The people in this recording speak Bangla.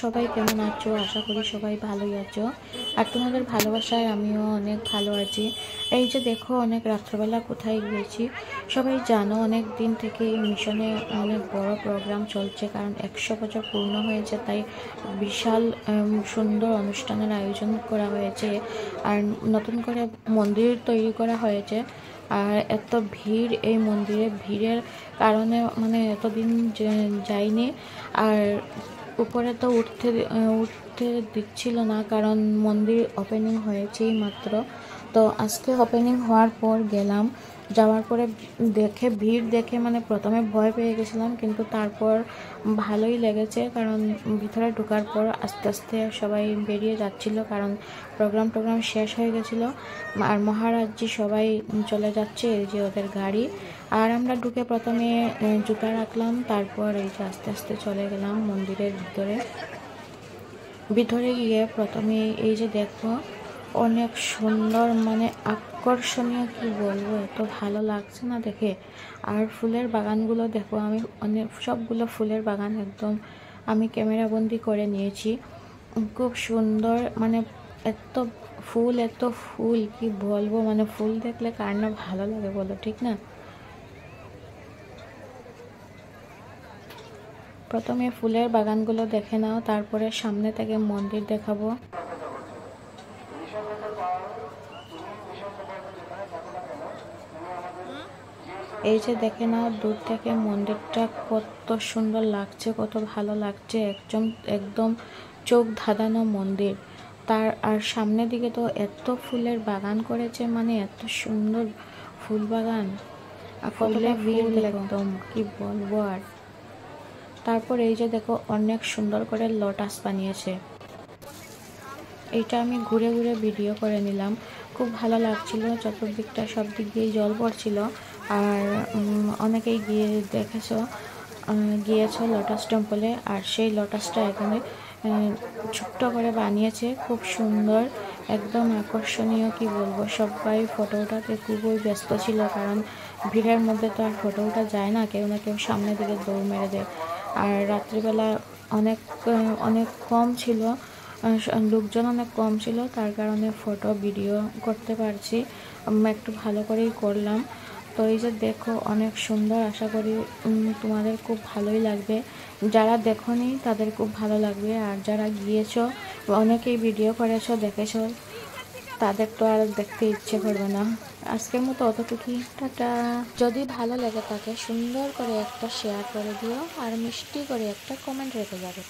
সবাই কেমন আছো? আশা করি সবাই ভালোই আছো। আর তোমাদের ভালোবাসায় আমিও অনেক ভালো আছি। এই যে দেখো, অনেক রাত্রবেলা কোথায় গিয়েছি সবাই জানো। অনেক দিন থেকে এই মিশনে অনেক বড় প্রোগ্রাম চলছে, কারণ 100 বছর পূর্ণ হয়েছে, তাই বিশাল সুন্দর অনুষ্ঠানের আয়োজন করা হয়েছে। আর নতুন করে মন্দির তৈরি করা হয়েছে। আর এত ভিড় এই মন্দিরে, ভিড়ের কারণে মানে এতদিন যাইনি। আর উপরে তো উঠতে দিচ্ছিল না, কারণ মন্দির ওপেনিং হয়েছেই মাত্র। তো আজকে ওপেনিং হওয়ার পর গেলাম, যাওয়ার পরে ভিড় দেখে মানে প্রথমে ভয় পেয়ে গেছিলাম, কিন্তু তারপর ভালোই লেগেছে, কারণ ভিতরে ঢোকার পর আস্তে আস্তে সবাই বেরিয়ে যাচ্ছিল, কারণ প্রোগ্রাম শেষ হয়ে গেছিলো। আর মহারাজজি সবাই চলে যাচ্ছে, এই যে ওদের গাড়ি। আর আমরা ঢুকে প্রথমে জুতা রাখলাম, তারপর এই যে আস্তে আস্তে চলে গেলাম মন্দিরের ভিতরে গিয়ে প্রথমে এই যে দেখো, অনেক সুন্দর মানে আকর্ষণীয়, কি বলবো, এত ভালো লাগছে না দেখে। আর ফুলের বাগানগুলো দেখো, আমি সবগুলো ফুলের বাগান একদম আমি ক্যামেরা বন্দি করে নিয়েছি। খুব সুন্দর, মানে এত ফুল কি বলবো, মানে ফুল দেখলে কার না ভালো লাগে বলো, ঠিক না? প্রথমে ফুলের বাগানগুলো দেখে নাও, তারপরে সামনে থেকে মন্দির দেখাবো। এই যে দেখে নাও, দূর থেকে মন্দিরটা কত সুন্দর লাগছে, কত ভালো লাগছে, একদম চোখ ধাঁধানো মন্দির। আর সামনের দিকে তো এত ফুলের বাগান করেছে, মানে এত সুন্দর ফুল বাগান, আর কতটা ভিড় একদম কি বলবো। আর তারপর এই যে দেখো, অনেক সুন্দর করে লোটাস বানিয়েছে। এইটা আমি ঘুরে ঘুরে ভিডিও করে নিলাম, খুব ভালো লাগছিল। চতুর্দিকটা সব দিক দিয়ে জল পড়ছিল। আর অনেকেই গিয়েছো লোটাস টেম্পলে। আর সেই লোটাসটা এখানে ছোট্ট করে বানিয়েছে, খুব সুন্দর, একদম আকর্ষণীয়, কি বলবো। সবাই ফটো ওঠাতে খুবই ব্যস্ত ছিল, কারণ ভিড়ের মধ্যে তো আর ফটো ওঠা যায় না, কেউ না কেউ সামনের দিকে দৌড় মেরে দেয়। আর রাত্রিবেলা অনেক কম ছিল, লোকজন অনেক কম ছিল, তার কারণে ফটো ভিডিও করতে পারছি, একটু ভালো করেই করলাম। তো এই যে দেখো, অনেক সুন্দর, আশা করি তোমাদের খুব ভালোই লাগবে। যারা দেখোনি তাদের খুব ভালো লাগবে, আর যারা গিয়েছো, অনেকেই ভিডিও করেছো, দেখেছো, তাদের তো আর দেখতে ইচ্ছে করবে না। আজকের মতো অতটুকুই, টাটা। যদি ভালো লেগে থাকে সুন্দর করে একটা শেয়ার করে দিও, আর মিষ্টি করে একটা কমেন্ট রেখে যাবে।